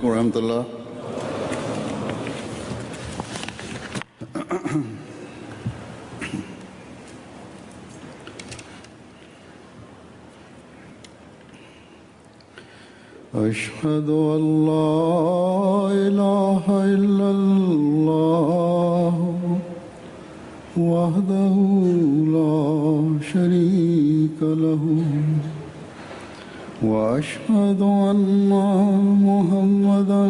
alaikum wa rahmatullah. أشهد أن لا إله إلا الله وحده لا شريك له وأشهد أن محمدا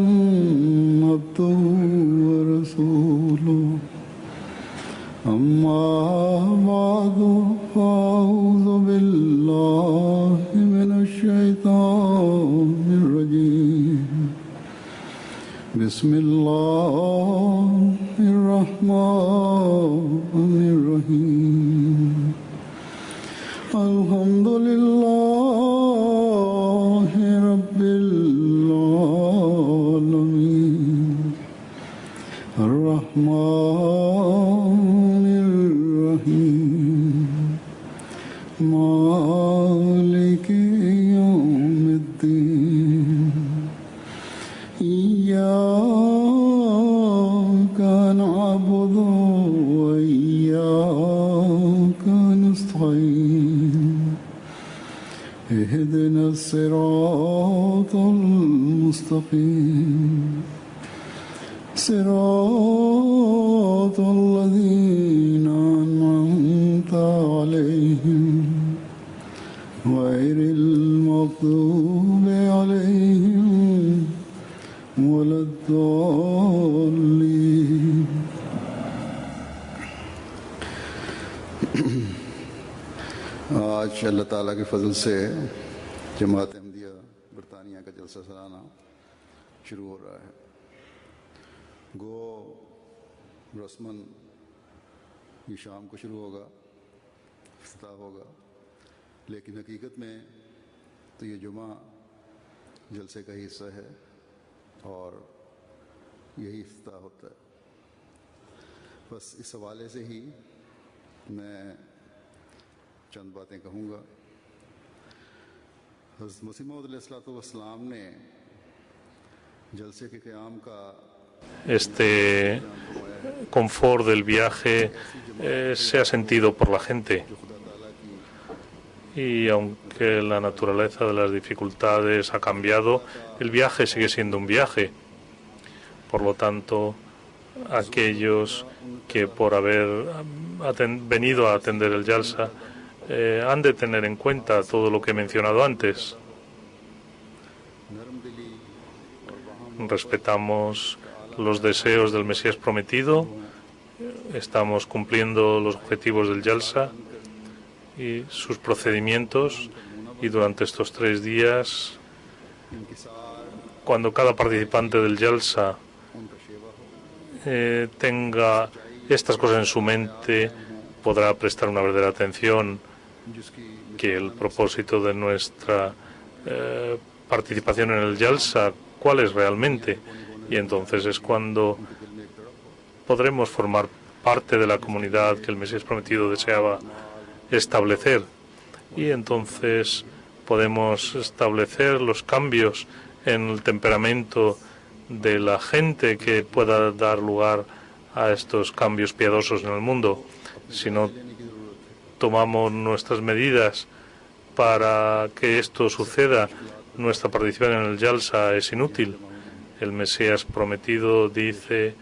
عبده ورسوله أما بعد فأعوذ بالله من الشيطان الرجيم بسم الله الرحمن الرحيم الحمد لله رب العالمين الرحمن الرحيم مالك يوم الدين إياك نعبد وإياك نستعين اهدنا الصراط المستقيم صراط الذين أنعمت عليهم غير المغضوب عليهم ولا الضالين आज अल्लाह ताला के फजल से जमात अहमदिया बरतानिया का जलसा सालाना शुरू हो रहा है। गो रस्मन ये शाम को शुरू होगा, इफ्तिताह होगा, लेकिन हकीकत में तो ये जुमा जलसे का हिस्सा है और यही इफ्तिताह होता है। बस इस हवाले से ही मैं चंद बातें कहूँगा। हज़रत मसीह मौऊद अलैहिस्सलाम ने जलसे के क़याम का Este confort del viaje se ha sentido por la gente, y aunque la naturaleza de las dificultades ha cambiado, el viaje sigue siendo un viaje. Por lo tanto, aquellos que por haber venido a atender el Jalsa han de tener en cuenta todo lo que he mencionado antes. Respetamos los deseos del Mesías prometido, estamos cumpliendo los objetivos del Jalsa y sus procedimientos, y durante estos 3 días, cuando cada participante del Jalsa tenga estas cosas en su mente, podrá prestar una verdadera atención que el propósito de nuestra participación en el Jalsa, cuál es realmente, y entonces es cuando podremos formar parte de la comunidad que el Mesías prometido deseaba establecer, y entonces podemos establecer los cambios en el temperamento de la gente que pueda dar lugar a estos cambios piadosos en el mundo. Si no tomamos nuestras medidas para que esto suceda, nuestra participación en el Jalsa es inútil. El Mesías prometido dice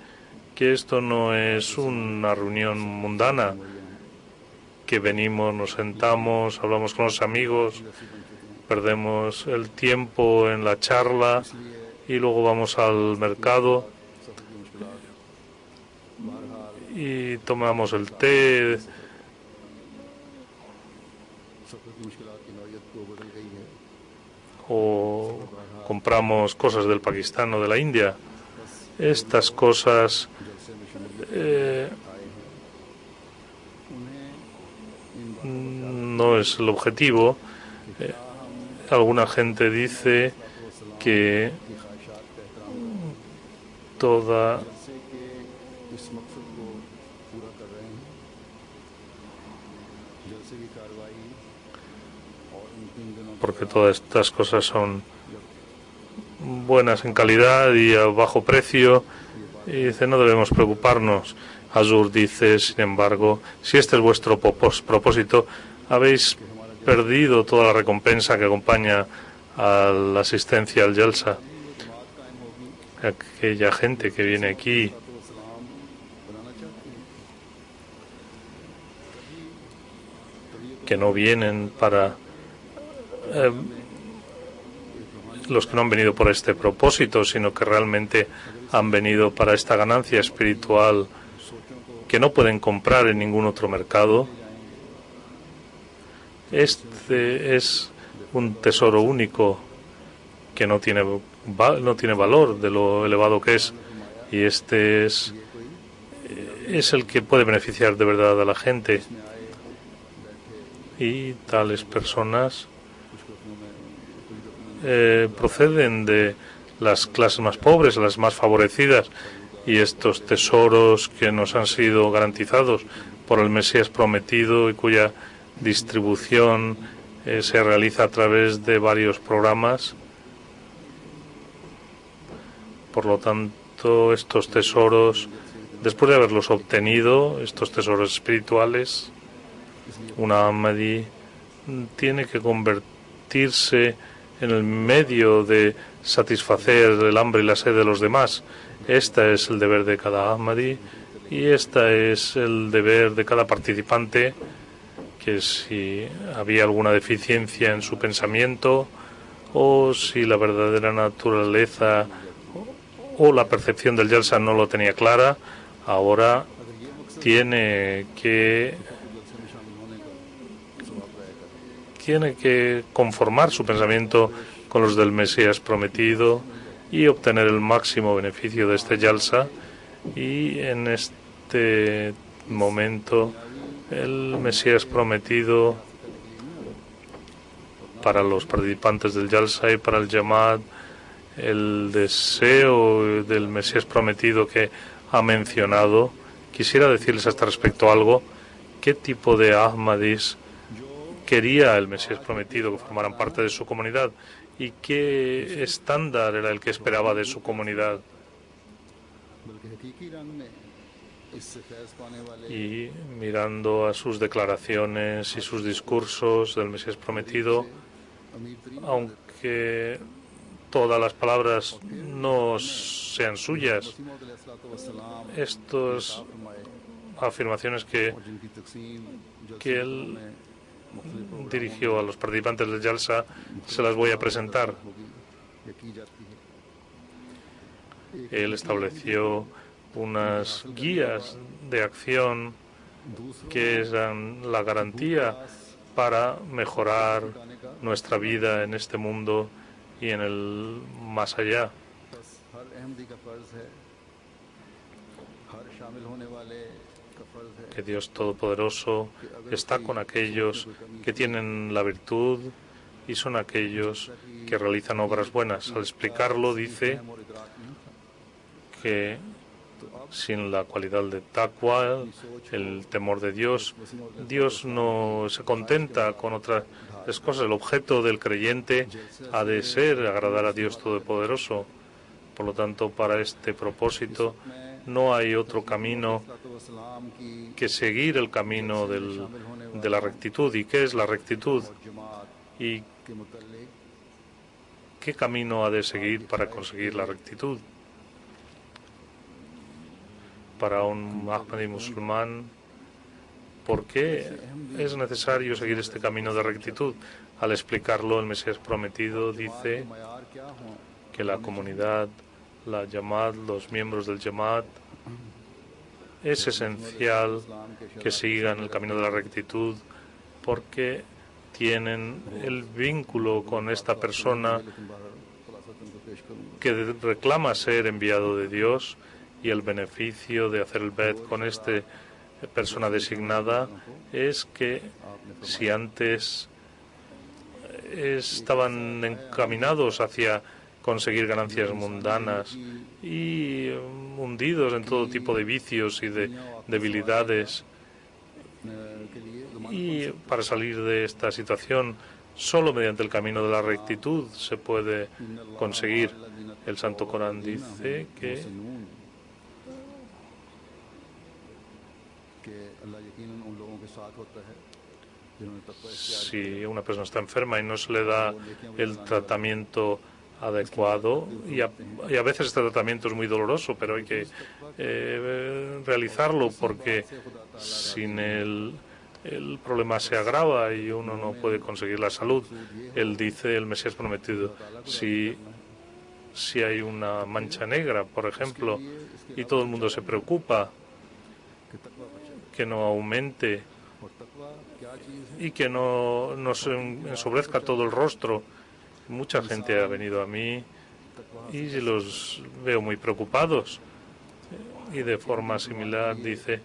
que esto no es una reunión mundana, que venimos, nos sentamos, hablamos con los amigos, perdemos el tiempo en la charla y luego vamos al mercado y tomamos el té o compramos cosas del Pakistán o de la India. Estas cosas no es el objetivo. Alguna gente dice que porque todas estas cosas son buenas en calidad y a bajo precio. Y dice, no debemos preocuparnos. Azur dice, sin embargo, si este es vuestro propósito, habéis perdido toda la recompensa que acompaña a la asistencia al Jalsa. Aquella gente que viene aquí que no vienen para los que no han venido por este propósito, sino que realmente han venido para esta ganancia espiritual que no pueden comprar en ningún otro mercado. Este es un tesoro único que no tiene valor de lo elevado que es, y este es el que puede beneficiar de verdad a la gente. Y tales personas proceden de las clases más pobres, las más favorecidas, y estos tesoros que nos han sido garantizados por el Mesías prometido y cuya distribución se realiza a través de varios programas. Por lo tanto, estos tesoros, después de haberlos obtenido, estos tesoros espirituales, una Ahmadi tiene que convertirse en el medio de satisfacer el hambre y la sed de los demás. Este es el deber de cada Ahmadi y este es el deber de cada participante, que si había alguna deficiencia en su pensamiento o si la verdadera naturaleza o la percepción del Jalsa no lo tenía clara, ahora tiene que conformar su pensamiento con los del Mesías prometido y obtener el máximo beneficio de este Jalsa. Y en este momento el Mesías prometido para los participantes del Jalsa y para el Jamaat, el deseo del Mesías prometido que ha mencionado. Quisiera decirles a este respecto algo. ¿Qué tipo de Ahmadis quería el Mesías prometido que formaran parte de su comunidad? ¿Y qué estándar era el que esperaba de su comunidad? Y mirando a sus declaraciones y sus discursos del Mesías prometido, aunque todas las palabras no sean suyas, estas afirmaciones que él dirigió a los participantes del Jalsa, se las voy a presentar. Él estableció unas guías de acción que eran la garantía para mejorar nuestra vida en este mundo y en el más allá. Que Dios Todopoderoso está con aquellos que tienen la virtud y son aquellos que realizan obras buenas. Al explicarlo dice que sin la cualidad de taqwa, el temor de Dios, Dios no se contenta con otras cosas. El objeto del creyente ha de ser agradar a Dios Todopoderoso. Por lo tanto, para este propósito no hay otro camino que seguir el camino de la rectitud. ¿Y qué es la rectitud? ¿Y qué camino ha de seguir para conseguir la rectitud? Para un Ahmadi musulmán, ¿por qué es necesario seguir este camino de rectitud? Al explicarlo, el Mesías prometido dice que la comunidad, la Jamaat, los miembros del Jamaat, es esencial que sigan el camino de la rectitud porque tienen el vínculo con esta persona que reclama ser enviado de Dios, y el beneficio de hacer el bet con esta persona designada es que si antes estaban encaminados hacia conseguir ganancias mundanas y hundidos en todo tipo de vicios y de debilidades, y para salir de esta situación Solo mediante el camino de la rectitud se puede conseguir. El Santo Corán dice que si una persona está enferma y no se le da el tratamiento adecuado, y a veces este tratamiento es muy doloroso, pero hay que realizarlo, porque sin el problema se agrava y uno no puede conseguir la salud. Él dice, el Mesías prometido, si hay una mancha negra, por ejemplo, y todo el mundo se preocupa que no aumente y que no se ensobrezca todo el rostro. Mucha gente ha venido a mí y los veo muy preocupados. Y de forma similar dice,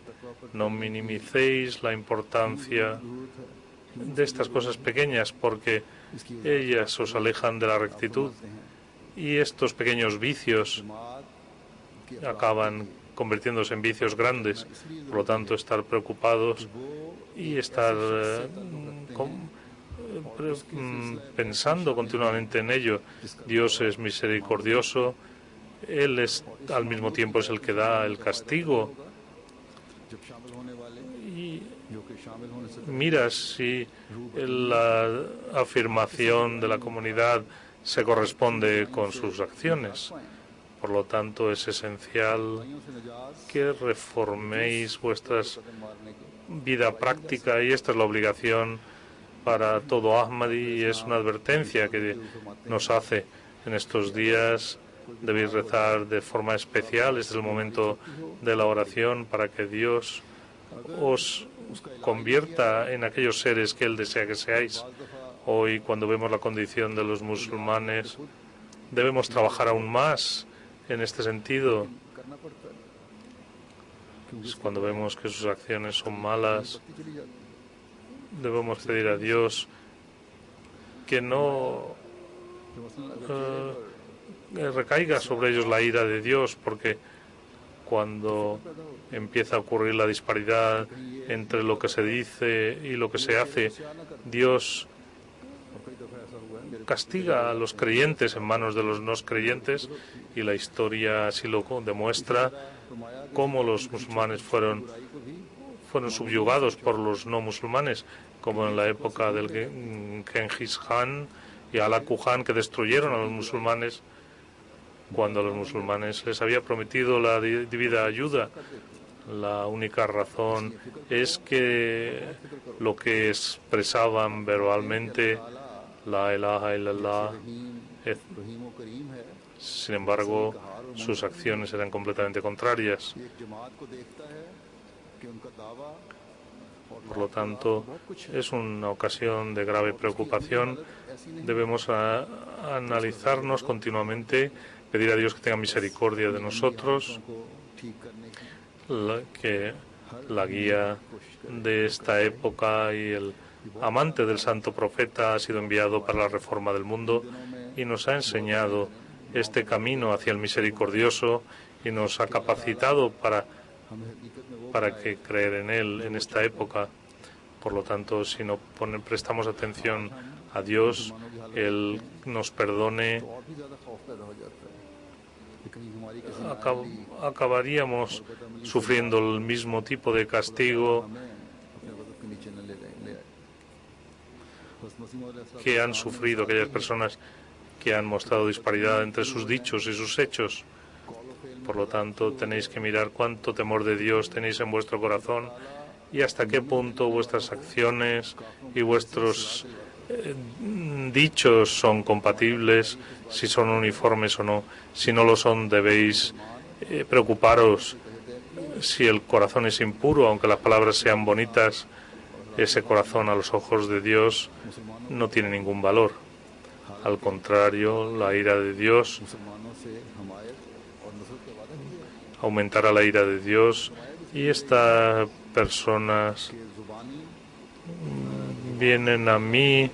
no minimicéis la importancia de estas cosas pequeñas, porque ellas os alejan de la rectitud. Y estos pequeños vicios acaban convirtiéndose en vicios grandes. Por lo tanto, estar preocupados y estar pensando continuamente en ello. Dios es misericordioso. Él al mismo tiempo es el que da el castigo. Y mira si la afirmación de la comunidad se corresponde con sus acciones. Por lo tanto, es esencial que reforméis vuestra vida práctica, y esta es la obligación para todo Ahmadi, y es una advertencia que nos hace en estos días. Debéis rezar de forma especial. Este es el momento de la oración para que Dios os convierta en aquellos seres que Él desea que seáis. Hoy, cuando vemos la condición de los musulmanes, debemos trabajar aún más en este sentido. Cuando vemos que sus acciones son malas, debemos pedir a Dios que no recaiga sobre ellos la ira de Dios, porque cuando empieza a ocurrir la disparidad entre lo que se dice y lo que se hace, Dios castiga a los creyentes en manos de los no creyentes, y la historia así lo demuestra, cómo los musulmanes fueron subyugados por los no musulmanes, como en la época del Genghis Khan y Halaku Khan, que destruyeron a los musulmanes cuando a los musulmanes les había prometido la debida ayuda. La única razón es que lo que expresaban verbalmente, la ilaha illallah, sin embargo, sus acciones eran completamente contrarias. Por lo tanto, es una ocasión de grave preocupación. Debemos analizarnos continuamente, pedir a Dios que tenga misericordia de nosotros, que la guía de esta época y el amante del santo profeta ha sido enviado para la reforma del mundo y nos ha enseñado este camino hacia el misericordioso y nos ha capacitado para que creer en él en esta época. Por lo tanto, si no prestamos atención a Dios, Él nos perdone, acabaríamos sufriendo el mismo tipo de castigo que han sufrido aquellas personas que han mostrado disparidad entre sus dichos y sus hechos. Por lo tanto, tenéis que mirar cuánto temor de Dios tenéis en vuestro corazón y hasta qué punto vuestras acciones y vuestros dichos son compatibles, si son uniformes o no. Si no lo son, debéis preocuparos. Si el corazón es impuro, aunque las palabras sean bonitas, ese corazón a los ojos de Dios no tiene ningún valor. Al contrario, la ira de Dios aumentará la ira de Dios, y estas personas vienen a mí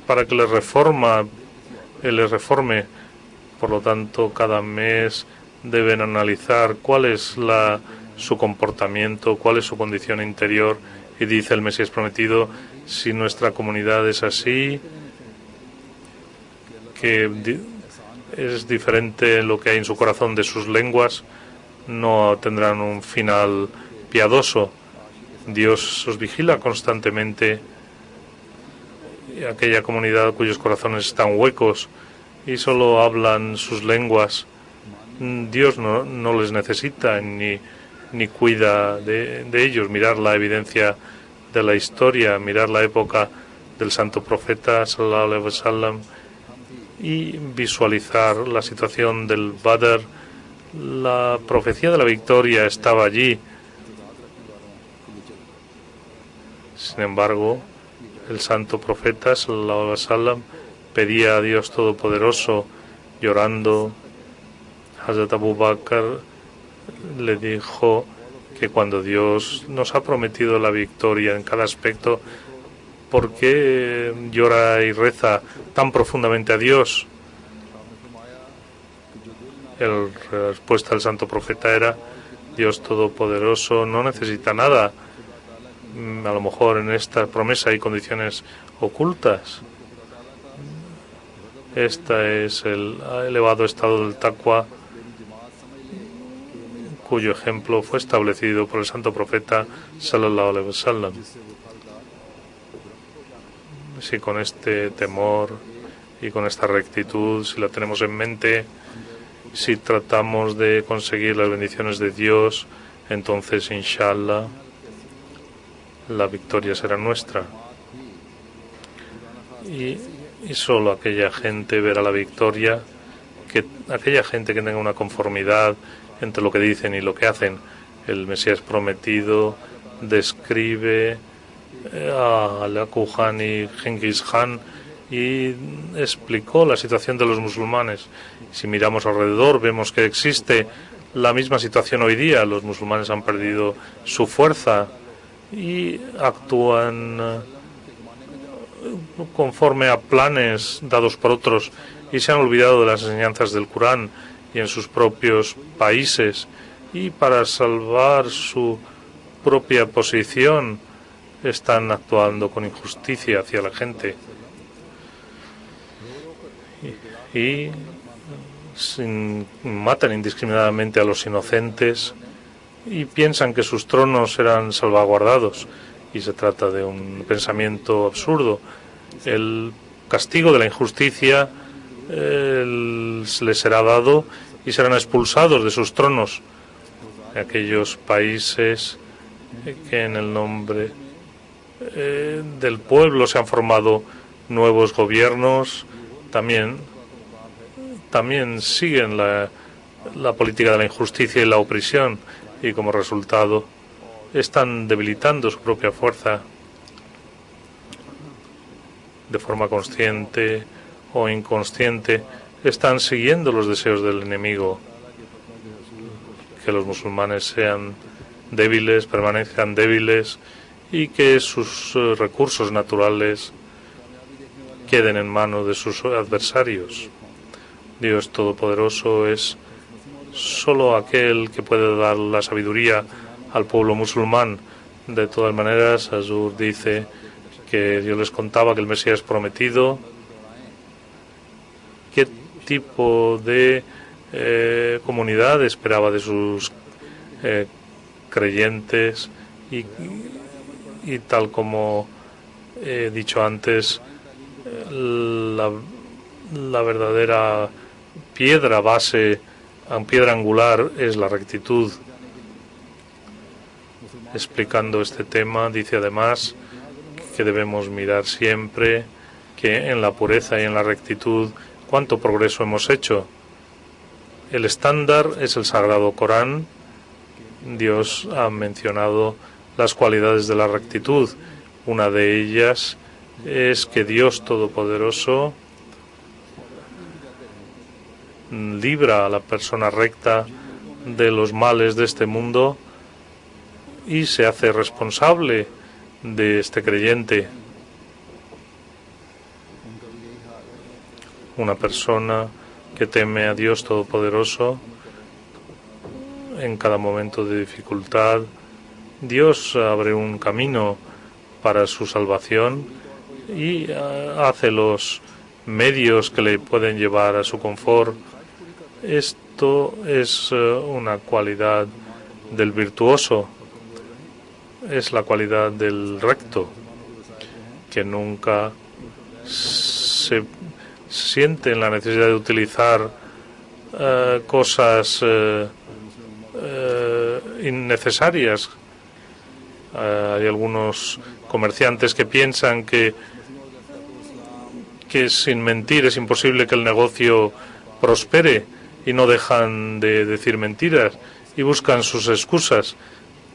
para que les reforme. Por lo tanto, cada mes deben analizar cuál es su comportamiento, cuál es su condición interior, y dice el Mesías prometido, si nuestra comunidad es así, que es diferente lo que hay en su corazón de sus lenguas, no tendrán un final piadoso. Dios os vigila constantemente. Y aquella comunidad cuyos corazones están huecos y solo hablan sus lenguas, Dios no les necesita ni cuida de ellos. Mirar la evidencia de la historia, mirar la época del santo profeta sallallahu alaihi wasallam y visualizar la situación del Badr. La profecía de la victoria estaba allí. Sin embargo, el santo profeta sallallahu alaihi wasallam pedía a Dios Todopoderoso llorando. Hazrat Abu Bakr le dijo que cuando Dios nos ha prometido la victoria en cada aspecto, ¿por qué llora y reza tan profundamente a Dios? La respuesta del santo profeta era: Dios Todopoderoso no necesita nada. A lo mejor en esta promesa hay condiciones ocultas. Este es el elevado estado del taqwa, cuyo ejemplo fue establecido por el santo profeta sallallahu alaihi wasallam. Si con este temor y con esta rectitud, si la tenemos en mente, si tratamos de conseguir las bendiciones de Dios, entonces inshallah la victoria será nuestra. Y solo aquella gente verá la victoria, aquella gente que tenga una conformidad entre lo que dicen y lo que hacen. El Mesías prometido describe a Alaku Khan y Genghis Khan y explicó la situación de los musulmanes. Si miramos alrededor, vemos que existe la misma situación hoy día. Los musulmanes han perdido su fuerza y actúan conforme a planes dados por otros y se han olvidado de las enseñanzas del Corán y en sus propios países, y para salvar su propia posición están actuando con injusticia hacia la gente y matan indiscriminadamente a los inocentes y piensan que sus tronos serán salvaguardados, y se trata de un pensamiento absurdo. El castigo de la injusticia les será dado y serán expulsados de sus tronos. Aquellos países que en el nombre del pueblo se han formado nuevos gobiernos, también siguen la política de la injusticia y la opresión, y como resultado están debilitando su propia fuerza de forma consciente o inconsciente. Están siguiendo los deseos del enemigo. Que los musulmanes sean débiles, permanezcan débiles y que sus recursos naturales queden en manos de sus adversarios. Dios Todopoderoso es solo aquel que puede dar la sabiduría al pueblo musulmán. De todas maneras, Azur dice que Dios les contaba que el Mesías prometido, qué tipo de comunidad esperaba de sus creyentes, y tal como he dicho antes, la verdadera piedra base, piedra angular, es la rectitud. Explicando este tema, dice además que debemos mirar siempre que en la pureza y en la rectitud cuánto progreso hemos hecho. El estándar es el Sagrado Corán. Dios ha mencionado las cualidades de la rectitud. Una de ellas es que Dios Todopoderoso libra a la persona recta de los males de este mundo y se hace responsable de este creyente. Una persona que teme a Dios Todopoderoso en cada momento de dificultad, Dios abre un camino para su salvación y hace los medios que le pueden llevar a su confort. Esto es una cualidad del virtuoso, es la cualidad del recto, que nunca se siente en la necesidad de utilizar cosas innecesarias. Hay algunos comerciantes que piensan que sin mentir es imposible que el negocio prospere y no dejan de decir mentiras y buscan sus excusas,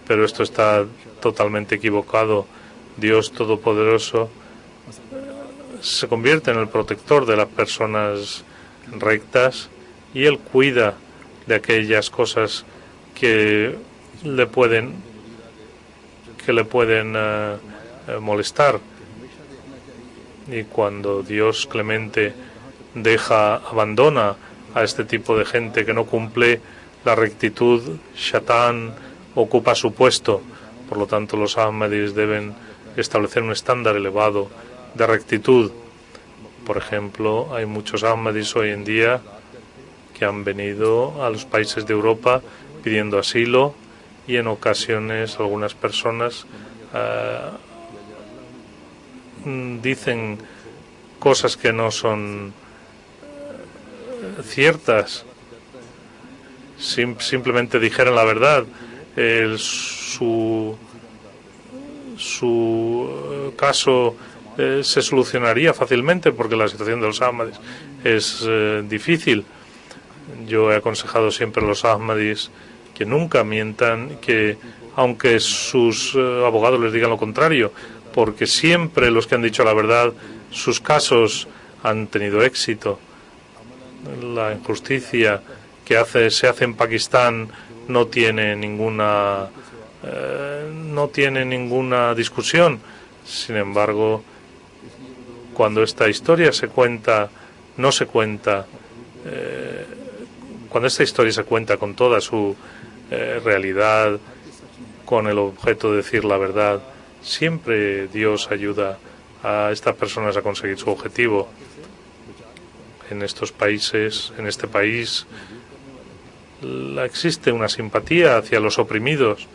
pero esto está totalmente equivocado. Dios Todopoderoso se convierte en el protector de las personas rectas y Él cuida de aquellas cosas que le pueden molestar. Y cuando Dios clemente abandona a este tipo de gente que no cumple la rectitud, Shatán ocupa su puesto. Por lo tanto, los Ahmadis deben establecer un estándar elevado de rectitud. Por ejemplo, hay muchos Ahmadis hoy en día que han venido a los países de Europa pidiendo asilo y en ocasiones algunas personas dicen cosas que no son ciertas. Simplemente dijeran la verdad. Su caso se solucionaría fácilmente porque la situación de los Ahmadis es difícil. Yo he aconsejado siempre a los Ahmadis que nunca mientan, que aunque sus abogados les digan lo contrario, porque siempre los que han dicho la verdad, sus casos han tenido éxito. La injusticia que se hace en Pakistán no tiene ninguna discusión. Sin embargo, cuando esta historia se cuenta, cuando esta historia se cuenta con toda su realidad, con el objeto de decir la verdad, siempre Dios ayuda a estas personas a conseguir su objetivo. En estos países, en este país, existe una simpatía hacia los oprimidos.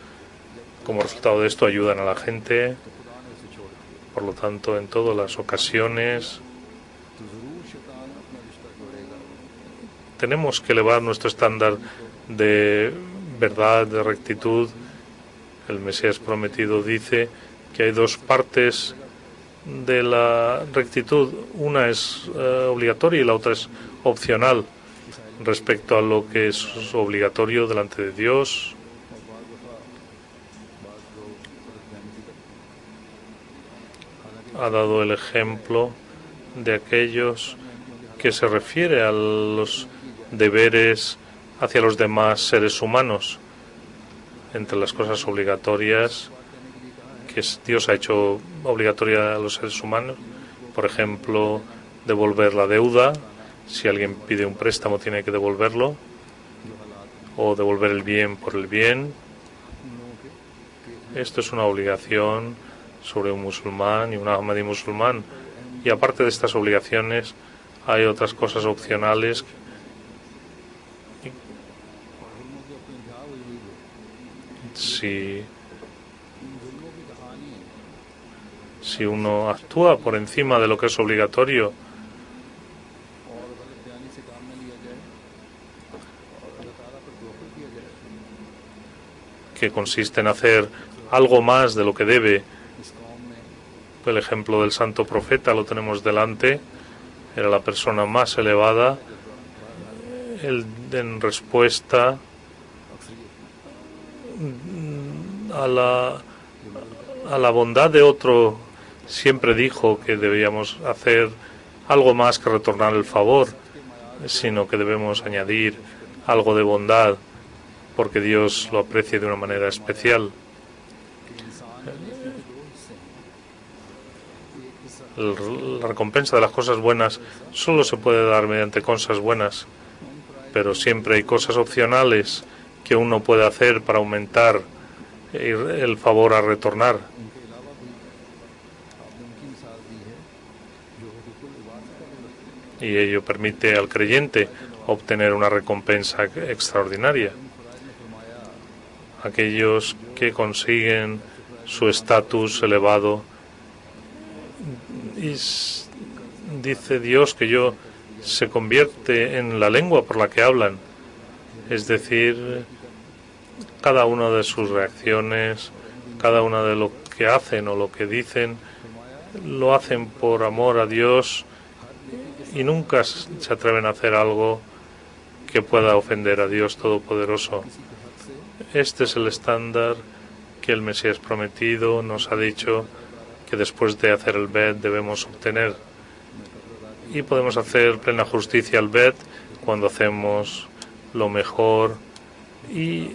Como resultado de esto ayudan a la gente. Por lo tanto, en todas las ocasiones tenemos que elevar nuestro estándar de verdad, de rectitud. El Mesías prometido dice que hay dos partes de la rectitud. Una es obligatoria y la otra es opcional. Respecto a lo que es obligatorio delante de Dios, ha dado el ejemplo de aquellos que se refiere a los deberes hacia los demás seres humanos. Entre las cosas obligatorias que Dios ha hecho obligatoria a los seres humanos, por ejemplo, devolver la deuda. Si alguien pide un préstamo, tiene que devolverlo, o devolver el bien por el bien. Esto es una obligación sobre un musulmán y un ahmadí musulmán. Y aparte de estas obligaciones, hay otras cosas opcionales. Si uno actúa por encima de lo que es obligatorio, que consiste en hacer algo más de lo que debe. El ejemplo del santo profeta lo tenemos delante. Era la persona más elevada. Él, en respuesta a la bondad de otro, siempre dijo que debíamos hacer algo más que retornar el favor, sino que debemos añadir algo de bondad, porque Dios lo aprecia de una manera especial. La recompensa de las cosas buenas solo se puede dar mediante cosas buenas, pero siempre hay cosas opcionales que uno puede hacer para aumentar el favor a retornar. y ello permite al creyente obtener una recompensa extraordinaria. Aquellos que consiguen su estatus elevado, y dice Dios que ello se convierte en la lengua por la que hablan, es decir, cada una de sus reacciones, cada una de lo que hacen o lo que dicen, lo hacen por amor a Dios y nunca se atreven a hacer algo que pueda ofender a Dios Todopoderoso. Este es el estándar que el Mesías prometido nos ha dicho que después de hacer el Bet debemos obtener. Y podemos hacer plena justicia al Bet cuando hacemos lo mejor y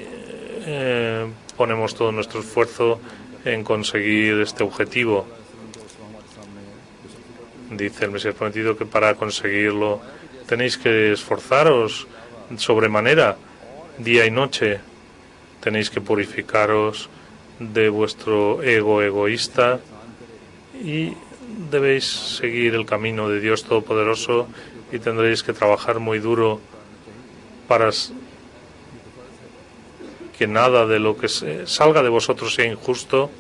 ponemos todo nuestro esfuerzo en conseguir este objetivo. Dice el Mesías prometido que para conseguirlo tenéis que esforzaros sobremanera, día y noche. Tenéis que purificaros de vuestro ego egoísta y debéis seguir el camino de Dios Todopoderoso y tendréis que trabajar muy duro para que nada de lo que salga de vosotros sea injusto,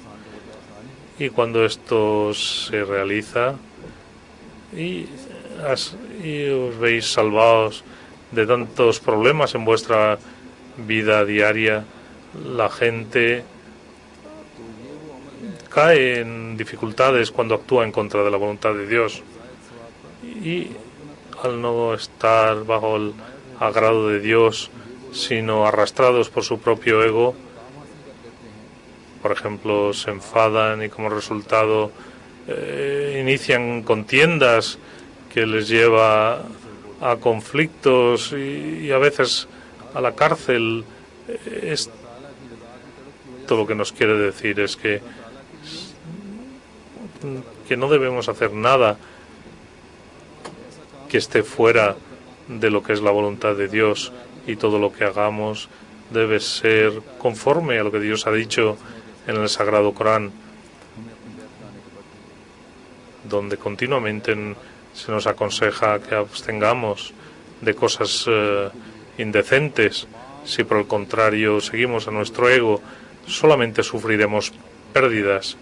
y cuando esto se realiza y os veis salvados de tantos problemas en vuestra vida diaria, la gente cae en dificultades cuando actúa en contra de la voluntad de Dios, y al no estar bajo el agrado de Dios sino arrastrados por su propio ego, por ejemplo, se enfadan y como resultado inician contiendas que les lleva a conflictos y a veces a la cárcel. Esto lo que nos quiere decir es que no debemos hacer nada que esté fuera de lo que es la voluntad de Dios, y todo lo que hagamos debe ser conforme a lo que Dios ha dicho en el Sagrado Corán, donde continuamente se nos aconseja que abstengamos de cosas indecentes. Si por el contrario seguimos a nuestro ego, solamente sufriremos pérdidas.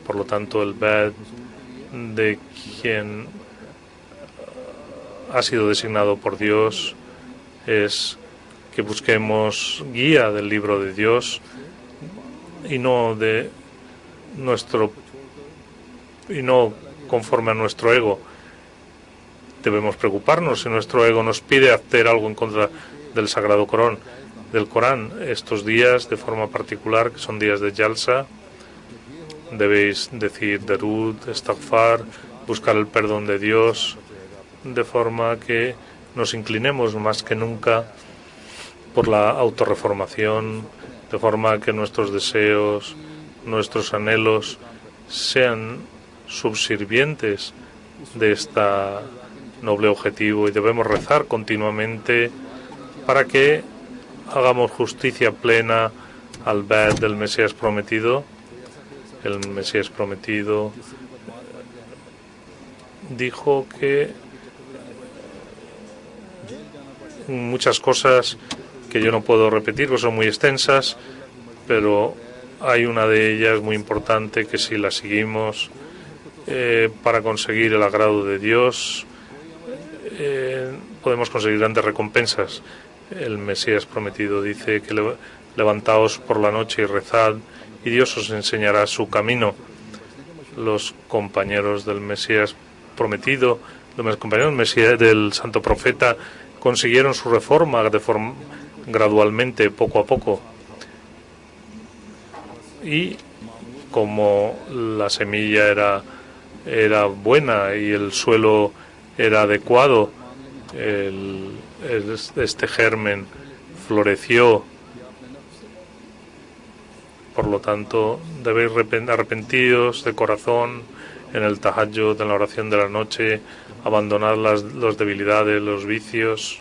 Por lo tanto, el Bet de quien ha sido designado por Dios es que busquemos guía del libro de Dios y no conforme a nuestro ego. Debemos preocuparnos si nuestro ego nos pide hacer algo en contra del Sagrado Corán. Estos días, de forma particular, que son días de Jalsa, debéis decir Derud, Istighfar, buscar el perdón de Dios, de forma que nos inclinemos más que nunca por la autorreformación, de forma que nuestros deseos, nuestros anhelos sean subsirvientes de este noble objetivo, y debemos rezar continuamente para que hagamos justicia plena al Bet del Mesías prometido. El Mesías prometido dijo que muchas cosas que yo no puedo repetir, que son muy extensas, pero hay una de ellas muy importante que si la seguimos para conseguir el agrado de Dios, podemos conseguir grandes recompensas. El Mesías prometido dice que levantaos por la noche y rezad, y Dios os enseñará su camino. Los compañeros del Mesías prometido, los compañeros del Mesías, del Santo Profeta, consiguieron su reforma gradualmente, poco a poco. Y como la semilla era buena y el suelo era adecuado, este germen floreció. Por lo tanto, debéis arrepentiros de corazón en el tahajjud, en la oración de la noche, abandonar las debilidades, los vicios,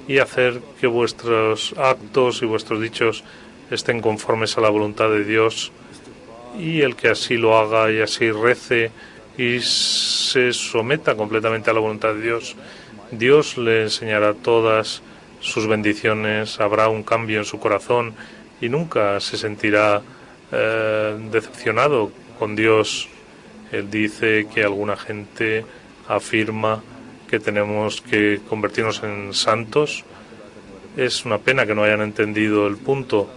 y hacer que vuestros actos y vuestros dichos estén conformes a la voluntad de Dios. Y el que así lo haga y así rece y se someta completamente a la voluntad de Dios, Dios le enseñará todas sus bendiciones, habrá un cambio en su corazón y nunca se sentirá decepcionado con Dios. Él dice que alguna gente afirma que tenemos que convertirnos en santos. Es una pena que no hayan entendido el punto.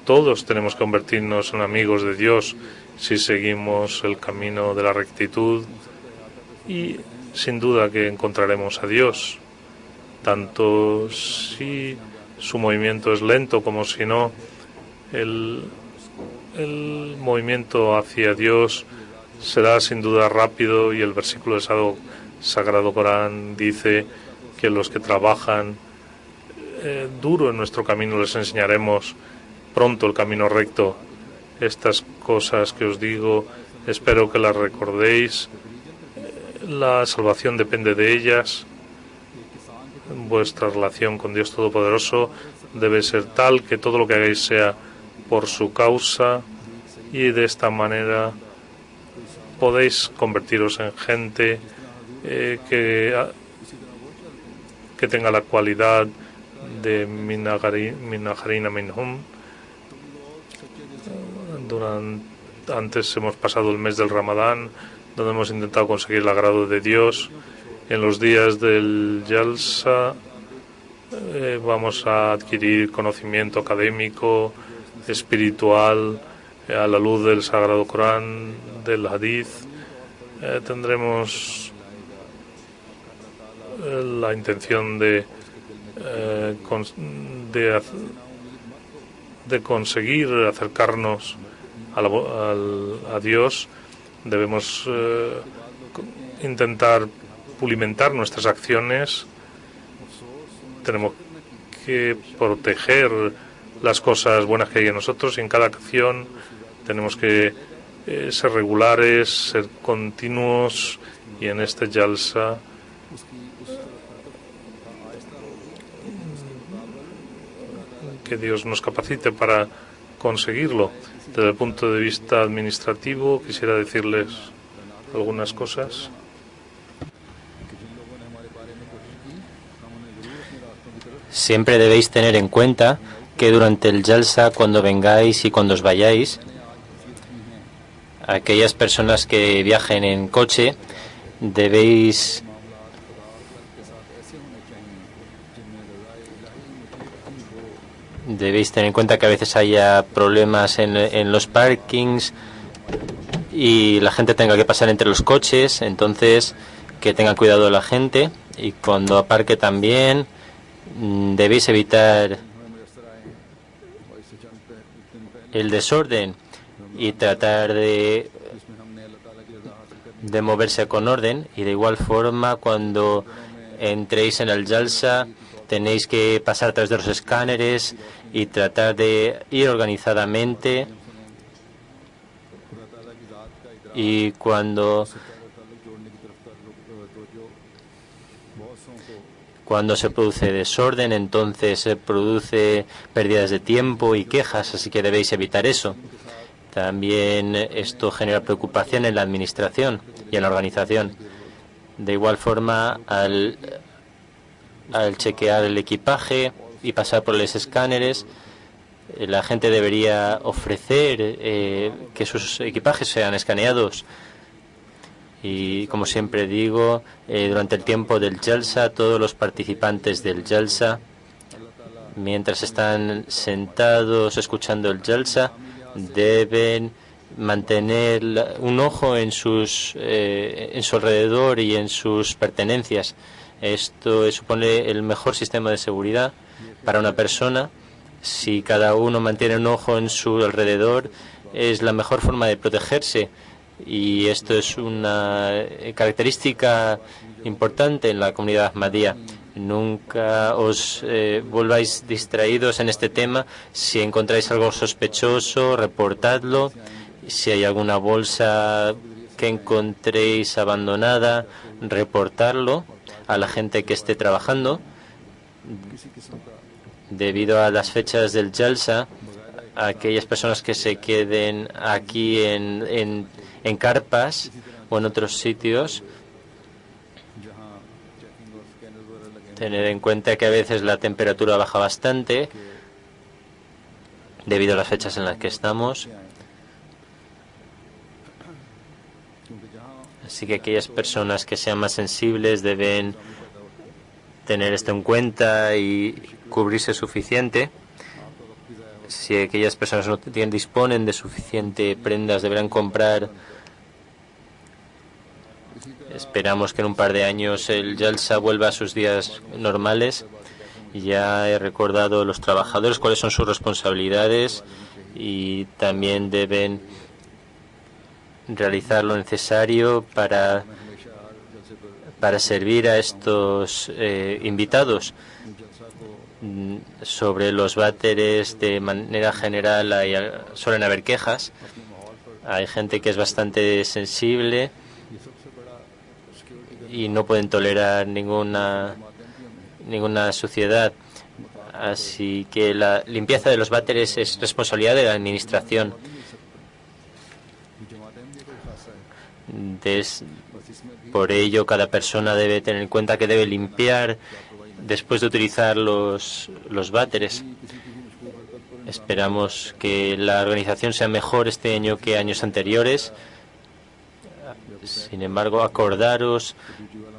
Todos tenemos que convertirnos en amigos de Dios si seguimos el camino de la rectitud, y sin duda que encontraremos a Dios, tanto si su movimiento es lento como si no. El movimiento hacia Dios será sin duda rápido, y el versículo del Sagrado Corán dice que los que trabajan duro en nuestro camino les enseñaremos pronto el camino recto. Estas cosas que os digo, espero que las recordéis. La salvación depende de ellas. Vuestra relación con Dios Todopoderoso debe ser tal que todo lo que hagáis sea por su causa, y de esta manera podéis convertiros en gente que tenga la cualidad de Minaharina Minhum. Antes hemos pasado el mes del Ramadán, donde hemos intentado conseguir el agrado de Dios. En los días del Jalsa vamos a adquirir conocimiento académico, espiritual, a la luz del Sagrado Corán, del Hadith. Tendremos la intención de conseguir acercarnos a Dios. Debemos intentar pulimentar nuestras acciones. Tenemos que proteger las cosas buenas que hay en nosotros, y en cada acción tenemos que ser regulares, ser continuos, y en este Jalsa que Dios nos capacite para conseguirlo. Desde el punto de vista administrativo, quisiera decirles algunas cosas. Siempre debéis tener en cuenta que durante el Jalsa, cuando vengáis y cuando os vayáis, aquellas personas que viajen en coche, debéis tener en cuenta que a veces haya problemas en los parkings y la gente tenga que pasar entre los coches, entonces que tenga cuidado la gente, y cuando aparque también debéis evitar el desorden y tratar de moverse con orden. Y de igual forma, cuando entréis en el Jalsa, tenéis que pasar a través de los escáneres y tratar de ir organizadamente, y cuando se produce desorden, entonces se produce pérdidas de tiempo y quejas, así que debéis evitar eso. También esto genera preocupación en la administración y en la organización. De igual forma, al chequear el equipaje y pasar por los escáneres, la gente debería ofrecer que sus equipajes sean escaneados. Y como siempre digo, durante el tiempo del Jalsa, todos los participantes del Jalsa, mientras están sentados escuchando el Jalsa, deben mantener un ojo en su alrededor y en sus pertenencias. Esto supone el mejor sistema de seguridad para una persona. Si cada uno mantiene un ojo en su alrededor, es la mejor forma de protegerse. Y esto es una característica importante en la comunidad Ahmadía. Nunca os volváis distraídos en este tema. Si encontráis algo sospechoso, reportadlo. Si hay alguna bolsa que encontréis abandonada, reportarlo a la gente que esté trabajando. Debido a las fechas del Jalsa, aquellas personas que se queden aquí en carpas o en otros sitios, tener en cuenta que a veces la temperatura baja bastante debido a las fechas en las que estamos. Así que aquellas personas que sean más sensibles deben tener esto en cuenta y cubrirse suficiente. Si aquellas personas no disponen de suficiente prendas, deberán comprar. Esperamos que en un par de años el Jalsa vuelva a sus días normales. Ya he recordado a los trabajadores cuáles son sus responsabilidades y también deben realizar lo necesario para servir a estos invitados. Sobre los váteres, de manera general, suelen haber quejas. Hay gente que es bastante sensible y no pueden tolerar ninguna suciedad. Así que la limpieza de los váteres es responsabilidad de la administración. Por ello, cada persona debe tener en cuenta que debe limpiar después de utilizar los váteres. Esperamos que la organización sea mejor este año que años anteriores. Sin embargo, acordaros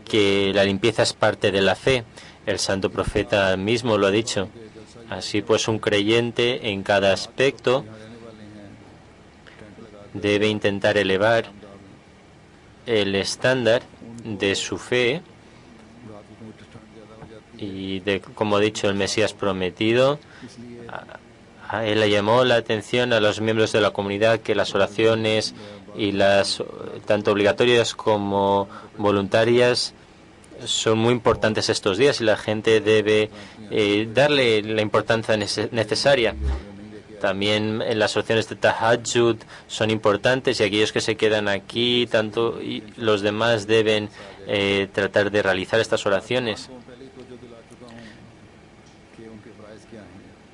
que la limpieza es parte de la fe. El santo profeta mismo lo ha dicho. Así pues, un creyente en cada aspecto debe intentar elevar el estándar de su fe y como ha dicho el Mesías prometido, él le llamó la atención a los miembros de la comunidad que las oraciones y las tanto obligatorias como voluntarias son muy importantes estos días y la gente debe darle la importancia necesaria. También en las oraciones de Tahajjud son importantes y aquellos que se quedan aquí, tanto y los demás deben tratar de realizar estas oraciones.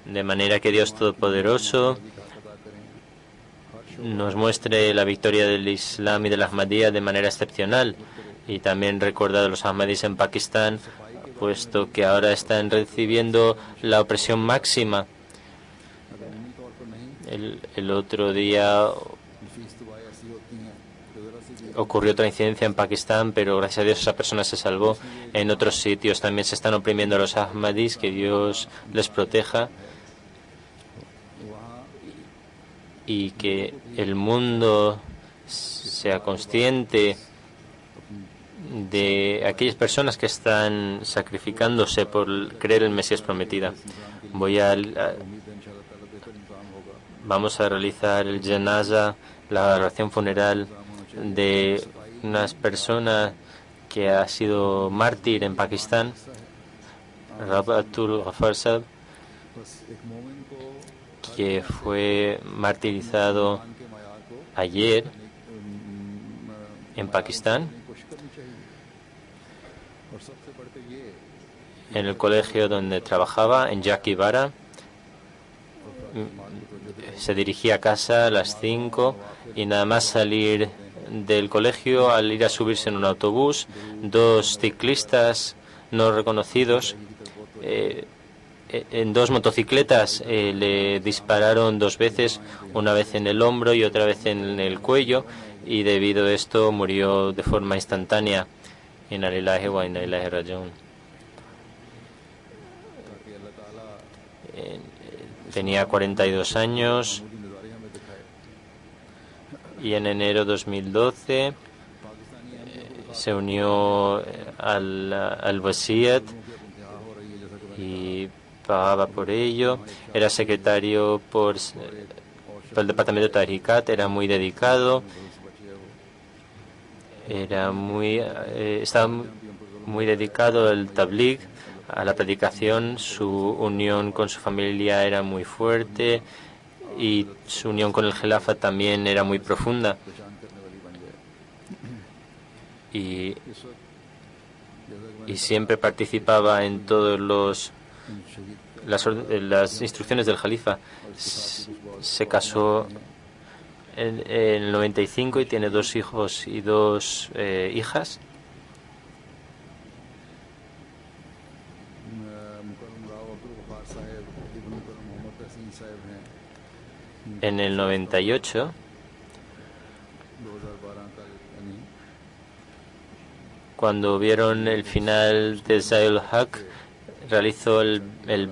De manera que Dios Todopoderoso nos muestre la victoria del Islam y de la Ahmadiyya de manera excepcional. Y también recordar a los Ahmadis en Pakistán, puesto que ahora están recibiendo la opresión máxima. El otro día ocurrió otra incidencia en Pakistán, pero gracias a Dios esa persona se salvó. En otros sitios también se están oprimiendo a los Ahmadis, que Dios les proteja. Y que el mundo sea consciente de aquellas personas que están sacrificándose por creer en el Mesías prometida. Vamos a realizar el janaza, la oración funeral de una persona que ha sido mártir en Pakistán, Rabatul Ghaffar Sahib, que fue martirizado ayer en Pakistán, en el colegio donde trabajaba, en Yakibara. Se dirigía a casa a las 5 y nada más salir del colegio, al ir a subirse en un autobús, dos ciclistas no reconocidos en dos motocicletas le dispararon dos veces, una vez en el hombro y otra vez en el cuello, y debido a esto murió de forma instantánea. Inna lillahi wa inna ilaihi raji'un. Tenía 42 años y en enero de 2012 se unió al Wasiyat y pagaba por ello. Era secretario por el departamento de Tarikat, era muy dedicado, estaba muy dedicado al tabligh, a la predicación. Su unión con su familia era muy fuerte y su unión con el Khilafa también era muy profunda. Y siempre participaba en todos las instrucciones del Jalifa. Se casó en el 95 y tiene 2 hijos y 2 hijas. En el 98, cuando vieron el final de Zayul Haq, realizó el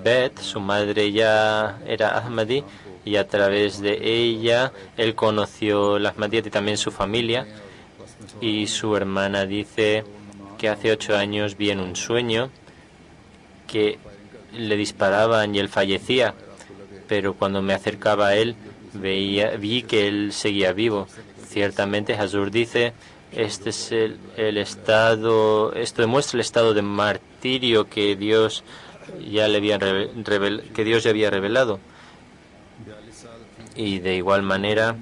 Bet. Su madre ya era Ahmadi y a través de ella él conoció la Ahmadiyyat y también su familia. Y su hermana dice que hace 8 años vi en un sueño que le disparaban y él fallecía, pero cuando me acercaba a él vi que él seguía vivo. Ciertamente Hazur dice, este es el estado, esto demuestra el estado de martirio que Dios ya le había que Dios ya había revelado. Y de igual manera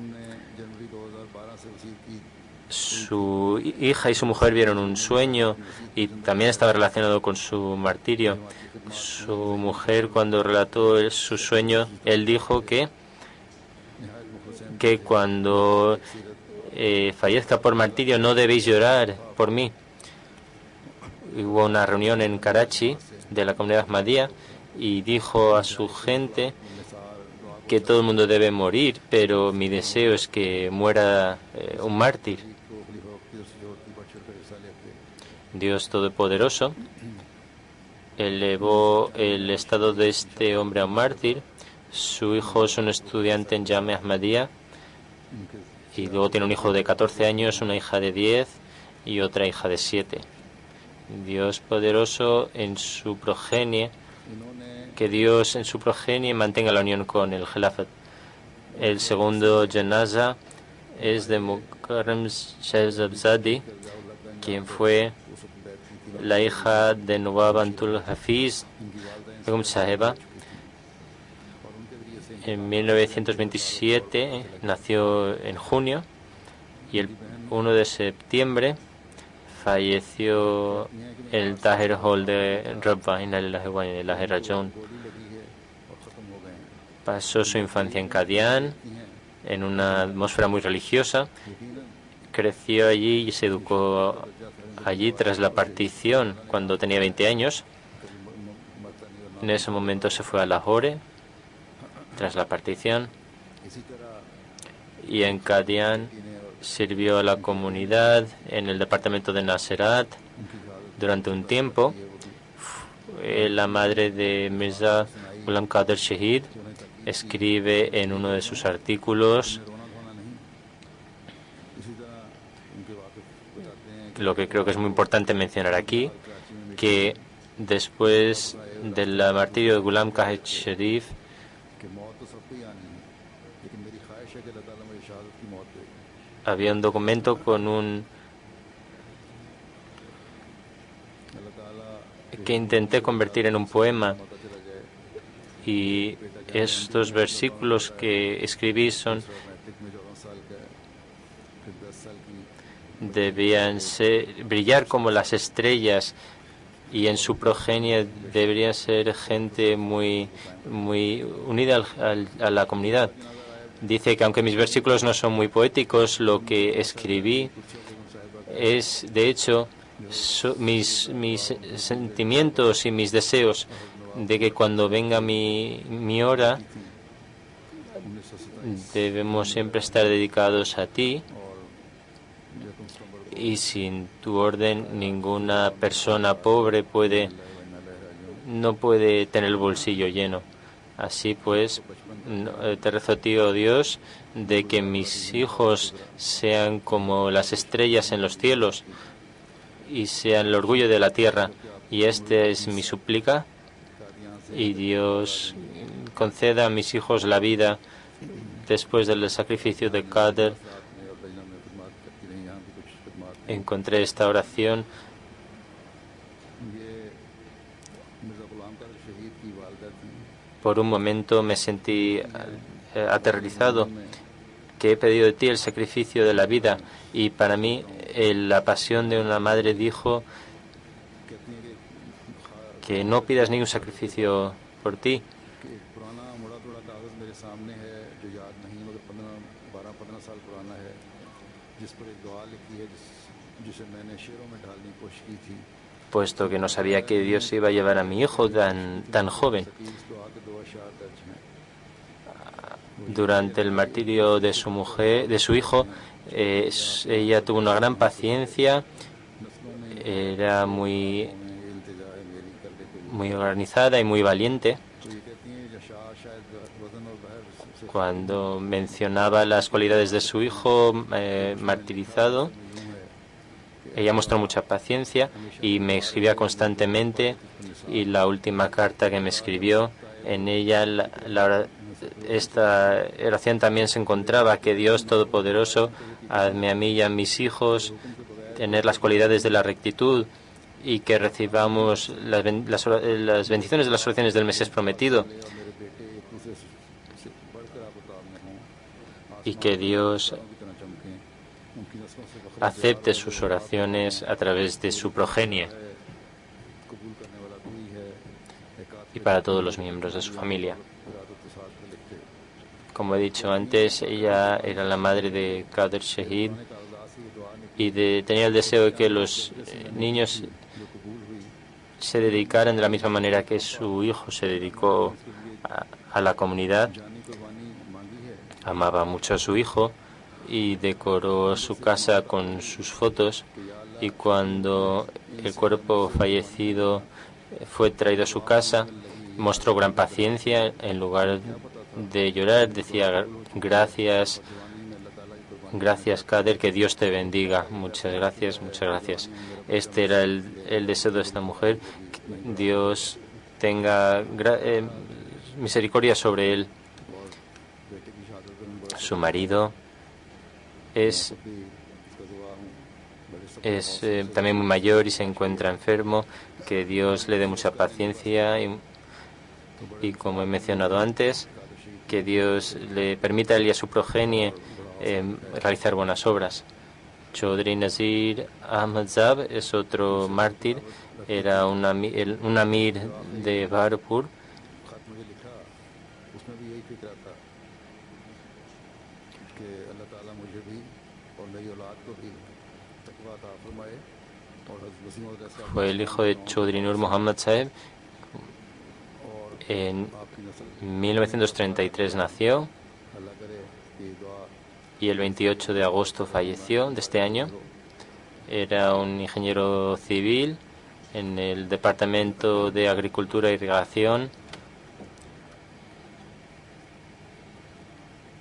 su hija y su mujer vieron un sueño y también estaba relacionado con su martirio. Su mujer, cuando relató su sueño, él dijo que cuando fallezca por martirio no debéis llorar por mí. Hubo una reunión en Karachi de la comunidad Ahmadiyya y dijo a su gente que todo el mundo debe morir, pero mi deseo es que muera un mártir. Dios Todopoderoso elevó el estado de este hombre a un mártir. Su hijo es un estudiante en Jamia Ahmadiyya y luego tiene un hijo de 14 años, una hija de 10 y otra hija de 7. Dios poderoso en su progenie, que Dios en su progenie mantenga la unión con el Khilafat. El segundo janaza es de Mukarram Shahzabzadi, quien fue la hija de Nawab Abdul Hafiz Begum Saheba. En 1927 nació en junio y el 1 de septiembre falleció en el Tahir Hall de Rabba Inna Lillahi wa Inna Ilaihi Raji'un. Pasó su infancia en Qadian, en una atmósfera muy religiosa. Creció allí y se educó allí tras la partición cuando tenía 20 años. En ese momento se fue a Lahore tras la partición y en Qadian sirvió a la comunidad en el departamento de Naserat durante un tiempo. La madre de Mirza Ghulam Qadir Shahid escribe en uno de sus artículos lo que creo que es muy importante mencionar aquí, que después del martirio de Ghulam Qadir Sharif había un documento con que intenté convertir en un poema, y estos versículos que escribí debían brillar como las estrellas, y en su progenie deberían ser gente muy unida a la comunidad. Dice que aunque mis versículos no son muy poéticos, lo que escribí es, de hecho, mis sentimientos y mis deseos de que cuando venga mi hora debemos siempre estar dedicados a ti, y sin tu orden ninguna persona pobre no puede tener el bolsillo lleno. Así pues, te rezo a ti, oh Dios, de que mis hijos sean como las estrellas en los cielos y sean el orgullo de la tierra. Y esta es mi súplica. Y Dios conceda a mis hijos la vida después del sacrificio de Qadr. Encontré esta oración por un momento, me sentí aterrorizado, que he pedido de ti el sacrificio de la vida, y para mí la pasión de una madre dijo que no pidas ningún sacrificio por ti. 12-15 साल पुराना है जिस पर एक दुआ लिखी है जिसे मैंने शेरों में ढालने की कोशिश की थी, puesto que no sabía que Dios iba a llevar a mi hijo tan joven. Durante el martirio de su hijo, ella tuvo una gran paciencia, era muy organizada y muy valiente. Cuando mencionaba las cualidades de su hijo martirizado, ella mostró mucha paciencia y me escribía constantemente, y la última carta que me escribió, en ella esta oración también se encontraba: que Dios Todopoderoso, hazme a mí y a mis hijos tener las cualidades de la rectitud y que recibamos las bendiciones de las oraciones del Mesías prometido, y que Dios acepte sus oraciones a través de su progenie y para todos los miembros de su familia. Como he dicho antes, ella era la madre de Qadir Shahid y tenía el deseo de que los niños se dedicaran de la misma manera que su hijo se dedicó a la comunidad. Amaba mucho a su hijo y decoró su casa con sus fotos, y cuando el cuerpo fallecido fue traído a su casa, mostró gran paciencia. En lugar de llorar, decía: gracias Qadir, que Dios te bendiga. Muchas gracias, muchas gracias. Este era el deseo de esta mujer: que Dios tenga misericordia sobre él. Su marido es también muy mayor y se encuentra enfermo. Que Dios le dé mucha paciencia y como he mencionado antes, que Dios le permita a él y a su progenie realizar buenas obras. Chaudhry Nazir Ahmad Zab es otro mártir, era un amir de Bharatpur. Fue el hijo de Chaudhry Nur Muhammad Saheb. En 1933 nació y el 28 de agosto falleció de este año. Era un ingeniero civil en el Departamento de Agricultura e Irrigación.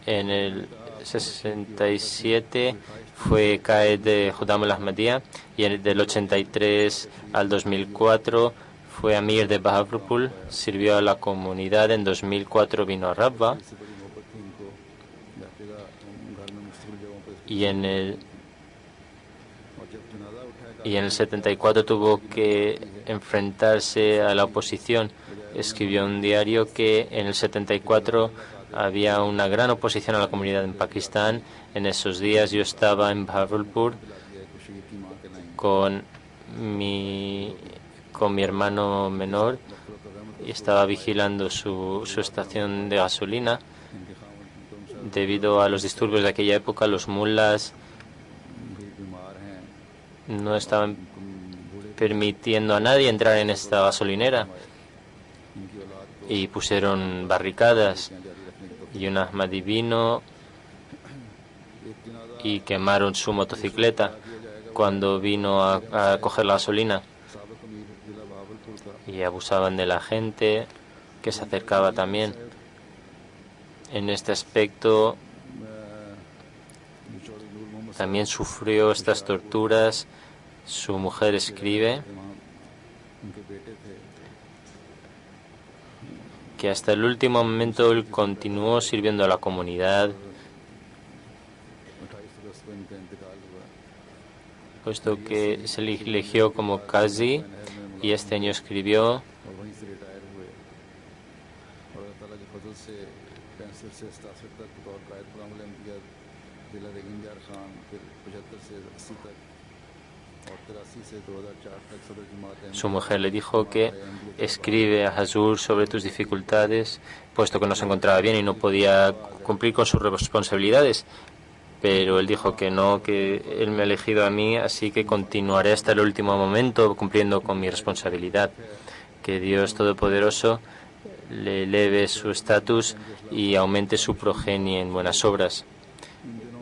En el 67 fue Qaed de Khuddam al-Ahmadiyya, y del 83 al 2004 fue Amir de Bahawalpur. Sirvió a la comunidad. En 2004 vino a Rabwa, y en el 74 tuvo que enfrentarse a la oposición. Escribió un diario que en el 74 había una gran oposición a la comunidad en Pakistán. En esos días yo estaba en Bahawalpur con mi hermano menor y estaba vigilando su estación de gasolina. Debido a los disturbios de aquella época, los mulas no estaban permitiendo a nadie entrar en esta gasolinera y pusieron barricadas, y un Ahmadi vino y quemaron su motocicleta cuando vino a coger la gasolina, y abusaban de la gente que se acercaba también. En este aspecto también sufrió estas torturas. Su mujer escribe que hasta el último momento él continuó sirviendo a la comunidad, puesto que se le eligió como qazi, y este año escribió Su mujer le dijo que escribe a Hazur sobre tus dificultades, puesto que no se encontraba bien y no podía cumplir con sus responsabilidades. Pero él dijo que no, que él me ha elegido a mí, así que continuaré hasta el último momento cumpliendo con mi responsabilidad. Que Dios Todopoderoso le eleve su estatus y aumente su progenie en buenas obras.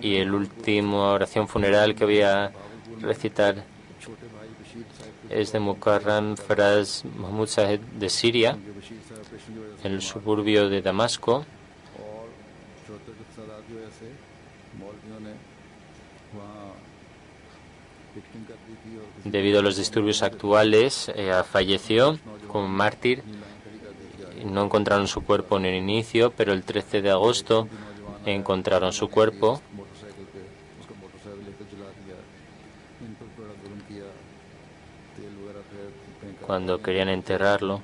Y el último oración funeral que voy a recitar es de Mukarram Faraz Mahmud Saheb de Siria, en el suburbio de Damasco. Debido a los disturbios actuales, falleció como mártir. No encontraron su cuerpo en el inicio, pero el 13 de agosto encontraron su cuerpo. Cuando querían enterrarlo,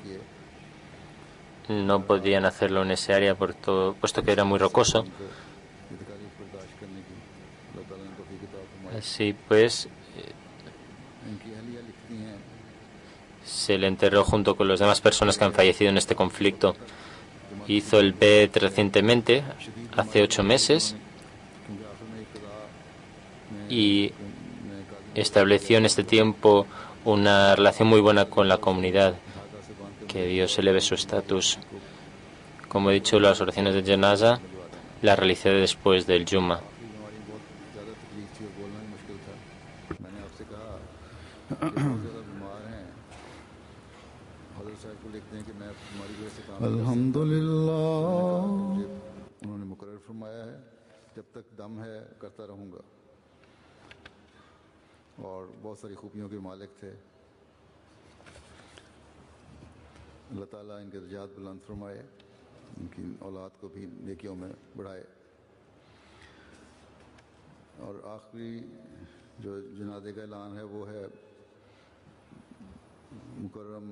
no podían hacerlo en ese área puesto que era muy rocoso. Así pues, se le enterró junto con las demás personas que han fallecido en este conflicto. Hizo el BET recientemente, hace 8 meses, y estableció en este tiempo una relación muy buena con la comunidad. Que Dios eleve su estatus. Como he dicho, las oraciones de Janaza las realicé después del Juma. Alhamdulillah, उन्होंने मुकर्रर फरमाया है, जब तक दम है करता रहूँगा। और बहुत सारी खूबियों के मालिक थे। अल्लाह ताला इनके दर्जात बुलंद फरमाए, इनकी औलाद को भी नेकियों में बढ़ाए। और आखिरी जो जनाजे का ऐलान है वो है मुकर्रम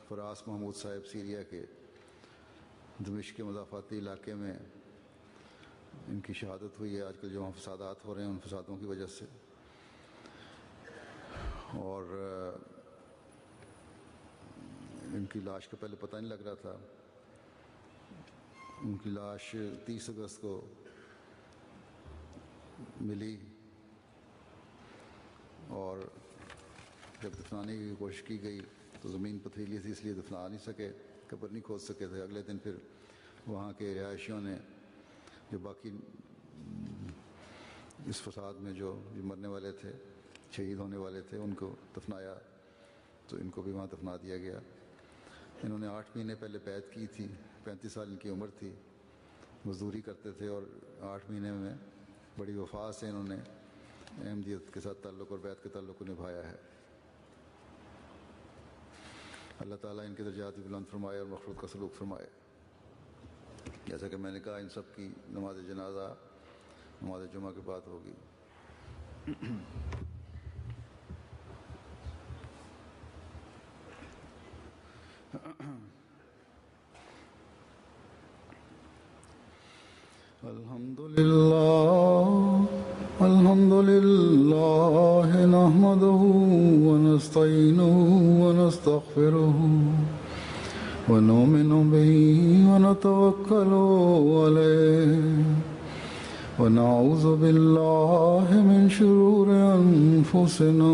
फरास महमूद साहिब सीरिया के दमिश्क के मज़ाफ़ाती इलाके में इनकी शहादत हुई है। आजकल जो फसादात हो रहे हैं उन फसादों की वजह से, और इनकी लाश का पहले पता नहीं लग रहा था। उनकी लाश 30 अगस्त को मिली और जब दफनाने की कोशिश की गई तो ज़मीन पथरीली थी, इसलिए दफना नहीं सके, कब्र नहीं खोद सके थे। अगले दिन फिर वहाँ के रिहायशियों ने जो बाकी इस फसाद में जो मरने वाले थे, शहीद होने वाले थे, उनको दफनाया, तो इनको भी वहाँ दफना दिया गया। इन्होंने 8 महीने पहले बैत की थी, 35 साल इनकी उम्र थी, मजदूरी करते थे और 8 महीने में बड़ी वफा से इन्होंने अहमदियत के साथ ताल्लुक़ और बैत के ताल्लुक़ को निभाया है। अल्लाह ताला इनके दर्जात भी बुलंद फरमाए और मग़फ़िरत का सलूक फरमाए। जैसा कि मैंने कहा, इन सब की नमाज जनाजा नमाज जुमा के बाद होगी। अल्हम्दुलिल्लाह नहमदुहु व नस्तईनुहु व नस्तगफिरुहु व नुमिनु बिही व नतवक्कलु अलैहि व नऊज़ु बिल्लाहि मिन शुरूरि अनफुसिना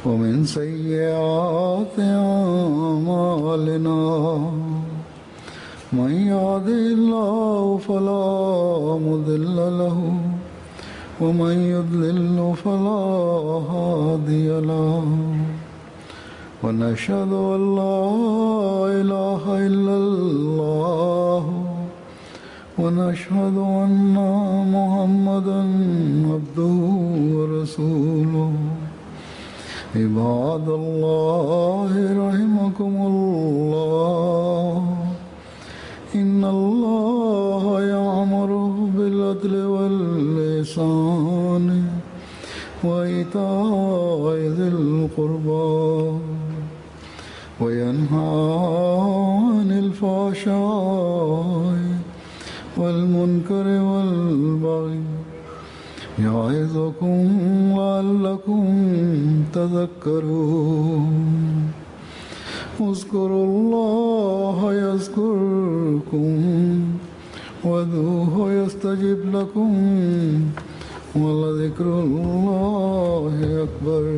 व मिन सय्यिआति अमालिना। मन यहदिहिल्लाहु फला मुदिल्ल लहु व मन युद्लिल्हु फला हादिय लहु व नशहदु अन ला इलाहा इल्लल्लाह व नशहदु अन्ना मुहम्मदन अब्दुहु व रसूलुहु। इबादल्लाहि रहिमकुमुल्लाह। इन्नल्लाह यअमुरु बिल-अद्लि वल-इहसानि व ईताइ ज़िल-क़ुर्बा व यन्हा अनिल फ़हशाइ वल-मुनकरि वल-बग़यि يعظكم لعلكم تذكرون اذكروا الله يذكركم وادعوه يستجب لكم ولذكر الله أكبر.